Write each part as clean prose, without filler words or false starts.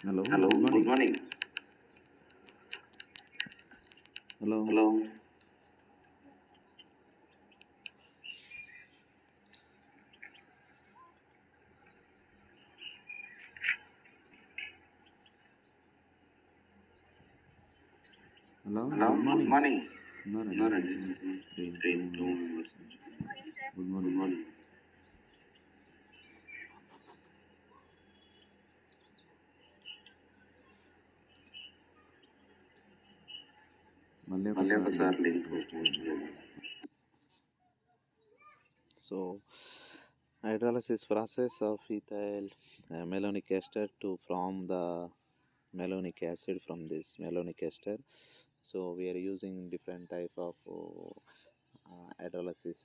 Hello, Hello, good good morning. morning. Hello, Hello. hello, Hello, good good morning. morning. No, no, No, no, no, it's this is three, two three, two members. members. Good Good morning. morning. మళ్ళీ మళ్ళీ ఒకసారి ఒకసారి link link post post చేయండి. చేయండి. So, hydrolysis process of ethyl malonic ester to form the malonic acid from this malonic ester. So, we are using different type of hydrolysis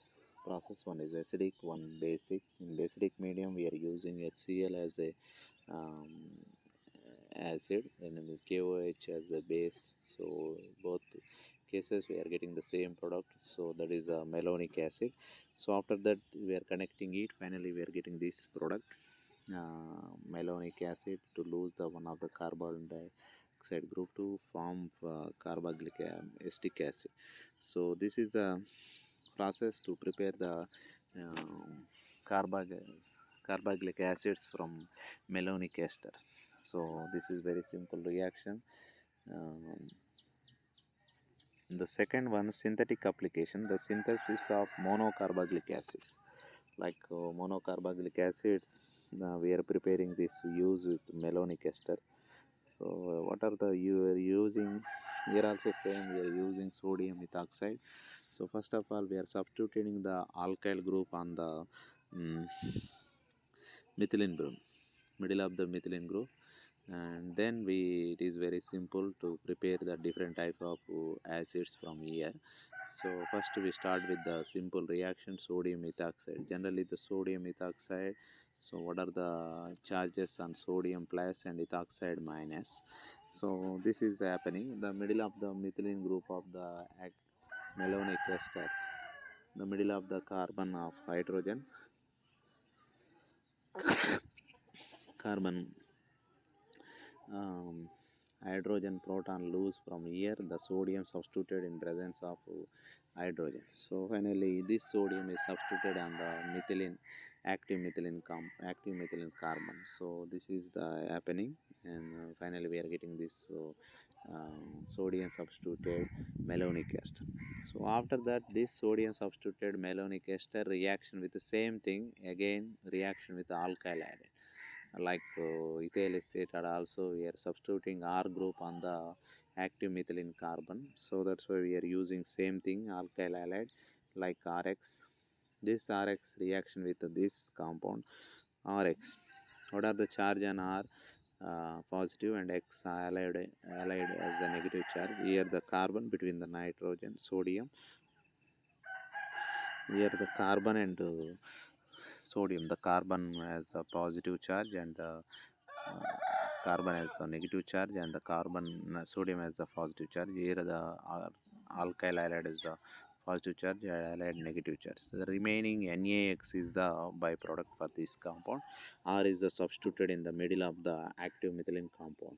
process. One is acidic, one basic. In basic medium, we are using HCl as a um, acid and then KOH as a base. So both cases we are getting the same product. So that is a malonic acid. So after that we are connecting it. Finally we are getting this product, malonic acid, to lose the one of the carbon dioxide group to form carboxylic acetic acid. So this is the process to prepare the um, carboxylic acids from malonic ester. So this is very simple reaction. Um, the second one, synthetic application, the synthesis of monocarboxylic acids. Like monocarboxylic acids, we are preparing this use with malonic ester. So what are the you are using? Here also same, we are using sodium methoxide. So first of all, we are substituting the alkyl group on the um, methylene group, middle of the methylene group, and then we it is very simple to prepare the different type of acids from here. So first we start with the simple reaction, sodium methoxide. Generally the sodium methoxide, so what are the charges on sodium plus and ethoxide minus? So this is happening in the middle of the methylene group of the malonic ester, the middle of the carbon of hydrogen, carbon um, hydrogen proton loose from here, the sodium substituted in presence of hydrogen. So finally this sodium is substituted on the methylene, active methylene carbon. So this is the happening, and finally we are getting this sodium substituted malonic ester. So after that, this sodium substituted malonic ester reaction with the same thing, again reaction with alkyl added, like ethyl acetate. Also we are substituting R group on the active methylene carbon. So that's why we are using same thing, alkyl halide, like RX. This RX reaction with this compound RX, what are the charge on R? Positive, and X allied as the negative charge. Here the carbon between the nitrogen sodium, here the carbon and sodium, the carbon has a positive charge and the carbon has a negative charge, and the carbon sodium has a positive charge. Here the alkyl halide is the positive charge, halide negative charge. So the remaining NaX is the byproduct for this compound. R is the substituted in the middle of the active methylene compounds.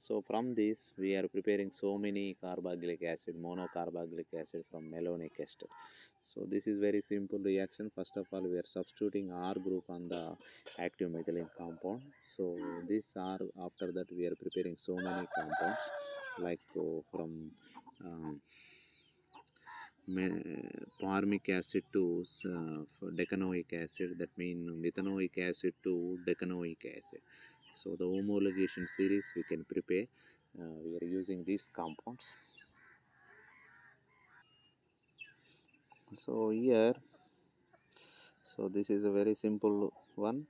So from this we are preparing so many carboxylic acid, monocarboxylic acid from malonic ester. So this is very simple reaction. First of all, we are substituting R group on the active methylene compound. So this R, after that we are preparing so many compounds, like from um, palmic acid to decanoic acid, that means methanoic acid to decanoic acid. So the homologation series we can prepare. We are using these compounds. So here, so this is a very simple one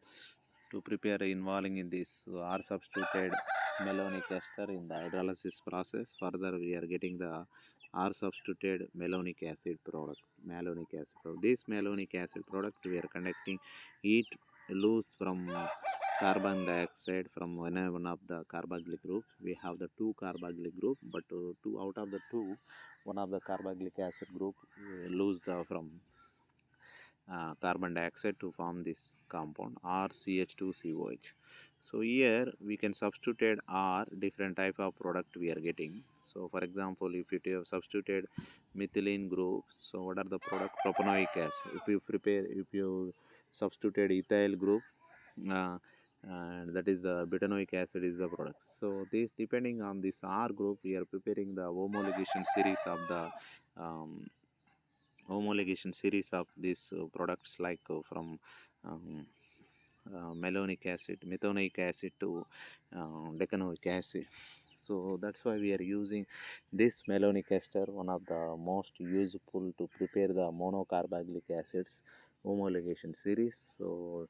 to prepare involving in this R substituted malonic ester in the hydrolysis process. Further we are getting the R substituted malonic acid product, malonic acid product. This malonic acid product we are conducting heat loose from carbon dioxide from one of the carboxylic groups. We have the two carboxylic group, but two out of the two, one of the carboxylic acid group lose the from carbon dioxide to form this compound RCH2COH. So here we can substitute R different type of product we are getting. So for example, if you have substituted methylene group, so what are the product? Propanoic acid. If you substituted ethyl group, uh, and that is the butanoic acid is the product. So this depending on this R group, we are preparing the homologation series of the um, homologation series of these products like from um, malonic acid, methanoic acid to decanoic acid. So that's why we are using this malonic ester, one of the most useful to prepare the monocarboxylic acids homologation series. So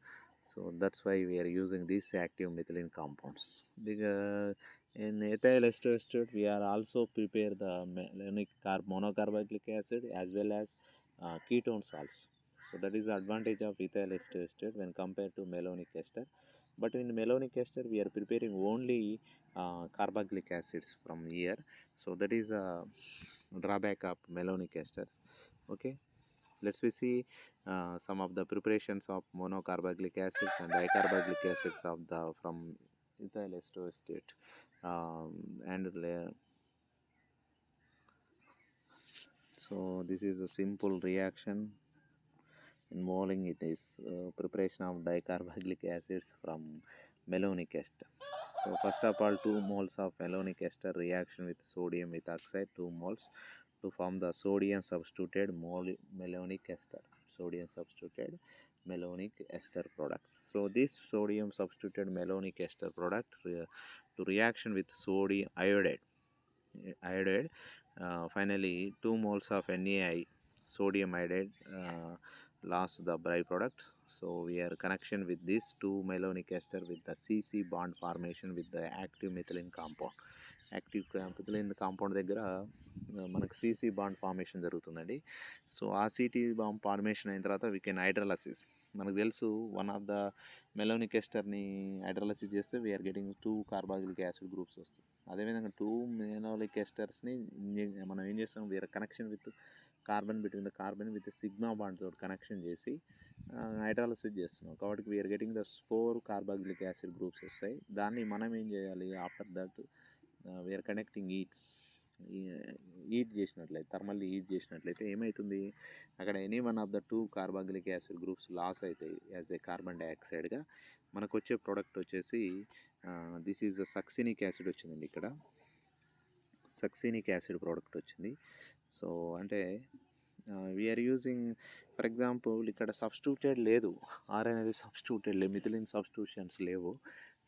that's why we are using these active methylene compounds. Because in ethyl ester we are also prepare the malonic monocarboxylic acid as well as ketones also. So that is the advantage of ethyl ester when compared to malonic ester. But in malonic ester, we are preparing only carboxylic acids from here. So that is a drawback of malonic esters. Okay, let's we see some of the preparations of monocarboxylic acids and dicarboxylic acids of the from ethyl ester state. And so this is a simple reaction involving it is preparation of dicarboxylic acids from malonic ester. So first of all, 2 moles of malonic ester reaction with sodium with oxide, 2 moles to form the sodium substituted malonic ester. Sodium substituted malonic ester product. So this sodium substituted malonic ester product to reaction with sodium iodide. Finally, 2 moles of NaI, sodium iodide, lost the byproduct. So we are connection with this 2 malonic ester with the CC bond formation with the active methylene compound. Active methylene compound దగ్గర మనకు CC bond formation జరుగుతుందండి. So ఆ CC bond formation అయిన తర్వాత we can hydrolysis. మనకు తెలుసు one of the malonic ఎస్టర్ని hydrolysis చేస్తే we are getting 2 carboxylic acid groups వస్తాయి. అదేవిధంగా 2 మెలోనిక్ ఎస్టర్స్ని మనం ఏం చేస్తాం, we are connection with carbon between the carbon with sigma bond తోటి కనెక్షన్ చేసి హైడ్రాలసిస్ చేస్తున్నాం. కాబట్టి we are getting the 4 carboxylic acid groups వస్తాయి. దాన్ని మనం ఏం చేయాలి, after that we are connecting heat చేసినట్లయితే థర్మల్లీ ఈట్ చేసినట్లయితే ఏమవుతుంది, అక్కడ any one of the 2 carboxylic acid groups loss అవుతాయి యాజ్ ఏ కార్బన్ డైఆక్సైడ్గా. మనకు వచ్చే ప్రోడక్ట్ వచ్చేసి this is the succinic acid వచ్చిందండి. ఇక్కడ సక్సినిక్ యాసిడ్ ప్రోడక్ట్ వచ్చింది. సో అంటే వీఆర్ యూజింగ్ ఫర్ ఎగ్జాంపుల్ ఇక్కడ సబ్స్టిట్యూటెడ్ లేదు, ఆర్ అనేది సబ్స్టిట్యూటెడ్ లేదు, మిథిలిన్ సబ్స్టిట్యూషన్స్ లేవు.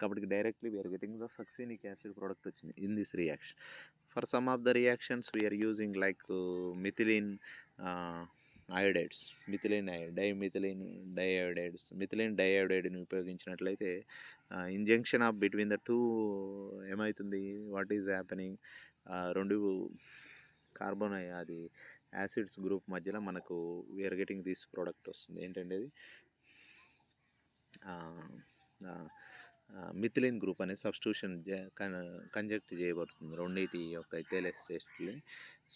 కాబట్టి directly we are getting the succinic acid product వచ్చింది in this reaction. For some of the reactions we are using like methylene iodides, methylene dimethylene diiodides, methylene డైఅయోడైడ్ని ఉపయోగించినట్లయితే injunction of between the 2 ఏమవుతుంది, what is happening, 2 carbon అది acids group మధ్యలో మనకు we are getting this product వస్తుంది. ఏంటంటే అది methylene group అనేది సబ్స్టిట్యూషన్ కంజెక్ట్ చేయబడుతుంది రెండింటి యొక్క ఇథైల్ ఎస్టర్ని.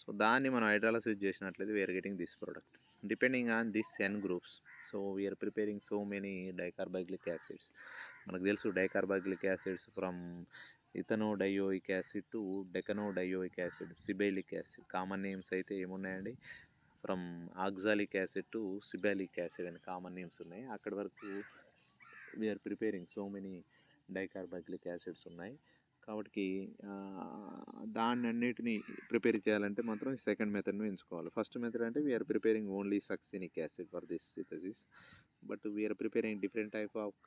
సో దాన్ని మనం హైడ్రాలసిస్ చేసినట్లయితే we are getting this product depending on this N groups. So we are preparing so many dicarboxylic acids. మనకు తెలుసు dicarboxylic acids from ethanedioic acid to decanedioic acid, sebacic acid. Common names అయితే ఏమున్నాయండి, from oxalic acid to sebacic acid అని common names ఉన్నాయి. అక్కడి వరకు we are preparing so many dicarboxylic acids ఉన్నాయి. కాబట్టి దాన్ని అన్నిటిని ప్రిపేర్ చేయాలంటే మాత్రం సెకండ్ మెథడ్ని ఎంచుకోవాలి. ఫస్ట్ మెథడ్ అంటే we are preparing only succinic acid for this synthesis. But we are preparing different type of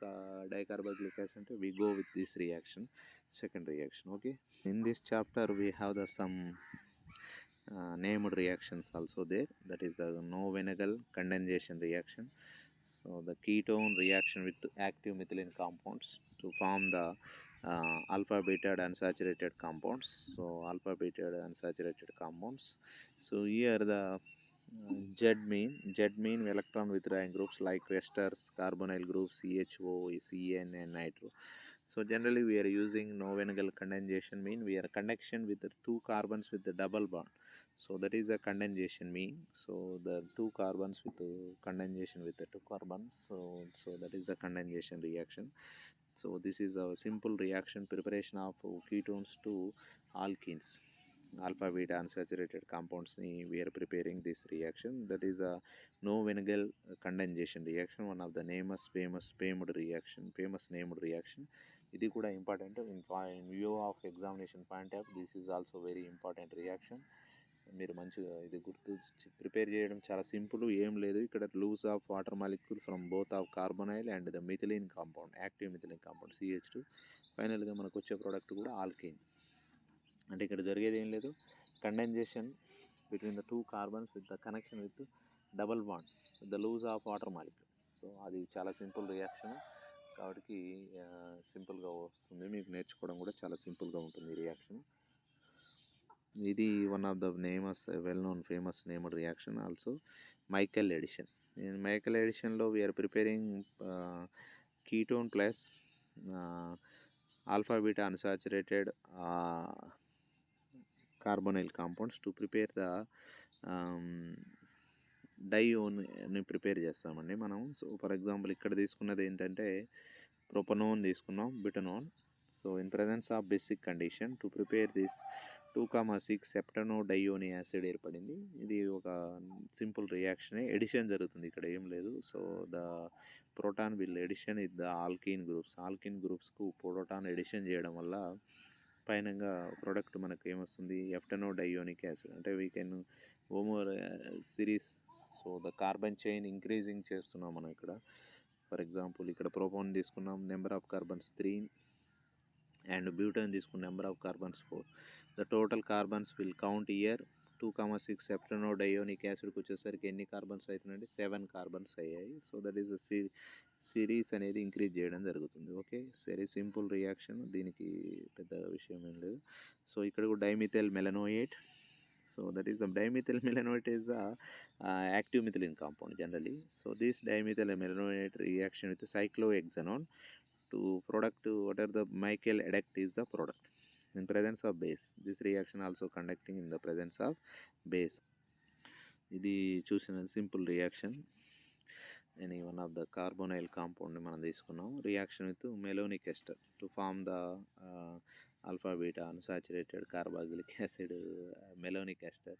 dicarboxylic acid అంటే we go with this reaction, second reaction. Okay, in this chapter we have the some named reactions also there. That is the no-Venegal condensation reaction. So the ketone reaction with active methylene compounds to form the alpha beta unsaturated compounds. So alpha beta unsaturated compounds. So here the Z mean electron withdrawing groups like esters, carbonyl groups, CHO, CN and nitro. So generally we are using no-Venegal condensation mean we are connection with the 2 carbons with the double bond. So that is a condensation mean. So the 2 carbons with the condensation with the 2 carbons. So that is the condensation reaction. So this is a simple reaction preparation of ketones to alkenes, alpha beta unsaturated compounds ni we are preparing this reaction. That is a no vinegar condensation reaction, one of the famous named reaction. ఇది కూడా important in view of examination point of this is also very important reaction. మీరు మంచిగా ఇది గుర్తు prepare చేయడం చాలా simple, ఏం లేదు. ఇక్కడ lose of water molecule from both of carbonyl and the methylene compound, active methylene compound CH2. ఫైనల్గా మనకు వచ్చే ప్రోడక్ట్ కూడా ఆల్కేన్. అంటే ఇక్కడ జరిగేది ఏం లేదు, condensation between the two carbons with the connection with double bond with the lose of water molecule. So అది చాలా సింపుల్ రియాక్షన్ కాబట్టి సింపుల్గా వస్తుంది, మీకు నేర్చుకోవడం కూడా చాలా సింపుల్గా ఉంటుంది ఈ రియాక్షన్. ఇది one of the well known famous named reaction also Michael addition. In Michael ఎడిషన్లో we are preparing ketone plus alpha beta unsaturated carbonyl compounds to prepare the డైయోని ప్రిపేర్ చేస్తామండి మనం. సో ఫర్ ఎగ్జాంపుల్ ఇక్కడ తీసుకున్నది ఏంటంటే ప్రొపనోన్ తీసుకున్నాం, butanone. So in presence of basic condition to prepare this 2,6 సెప్టనో డైయోని యాసిడ్ ఏర్పడింది. ఇది ఒక సింపుల్ రియాక్షనే, ఎడిషన్ జరుగుతుంది, ఇక్కడ ఏం లేదు. So the proton will addition in the alkene గ్రూప్స్కు ప్రోటాన్ ఎడిషన్ చేయడం వల్ల ఫైనల్గా ప్రోడక్ట్ మనకు ఏమొస్తుంది, ఎఫ్టనో డైయోనిక్ యాసిడ్. అంటే వీ కెన్ హోమోర్ series. So the carbon chain increasing చేస్తున్నాం మనం ఇక్కడ. ఫర్ ఎగ్జాంపుల్ ఇక్కడ ప్రోపాన్ తీసుకున్నాం, number of carbons 3, and butane తీసుకున్న number of carbons 4. The total carbons will count here 2,6 సెప్టనో డయోనిక్ యాసిడ్కి వచ్చేసరికి ఎన్ని కార్బన్స్ అవుతున్నాయంటే 7 కార్బన్స్ అయ్యాయి. సో దట్ ఈస్ సిరీస్ అనేది ఇంక్రీజ్ చేయడం జరుగుతుంది. ఓకే, సరే సింపుల్ రియాక్షన్, దీనికి పెద్ద విషయం ఏం లేదు. సో ఇక్కడ కూడా dimethyl malonate. So that is the dimethyl malonate is the active methylene compound generally. So this dimethyl melanoate reaction with cyclohexanone to product whatever the Michael adduct is the product in presence of base. This reaction also conducting in the presence of base. ఇది చూసిన simple reaction. Any one of the carbonyl కాంపౌండ్ని మనం తీసుకున్నాం, reaction with malonic ester to form the alpha beta unsaturated carboxylic acid melonic ester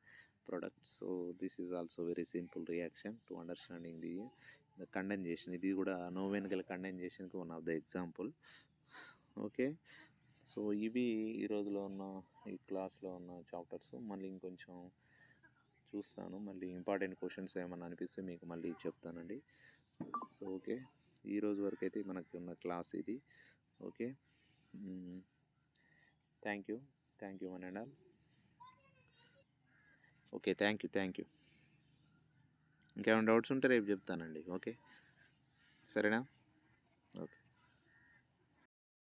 product. So this is also very simple reaction to understanding the condensation. ఇది కూడా Knoevenagel కండెన్సేషన్కి one of the example. Okay, so ఇవి ఈ రోజులో ఉన్న ఈ క్లాస్లో ఉన్న చాప్టర్స్. మళ్ళీ ఇంకొంచెం చూస్తాను, మళ్ళీ ఇంపార్టెంట్ క్వశ్చన్స్ ఏమన్నా అనిపిస్తే మీకు మళ్ళీ చెప్తానండి. సో ఓకే, ఈరోజు వరకు అయితే మనకి ఉన్న క్లాస్ ఇది. Okay, thank you one and all. Okay, thank you. ఇంకేమైనా డౌట్స్ ఉంటే రేపు చెప్తానండి. ఓకే, సరేనా? ఓకే.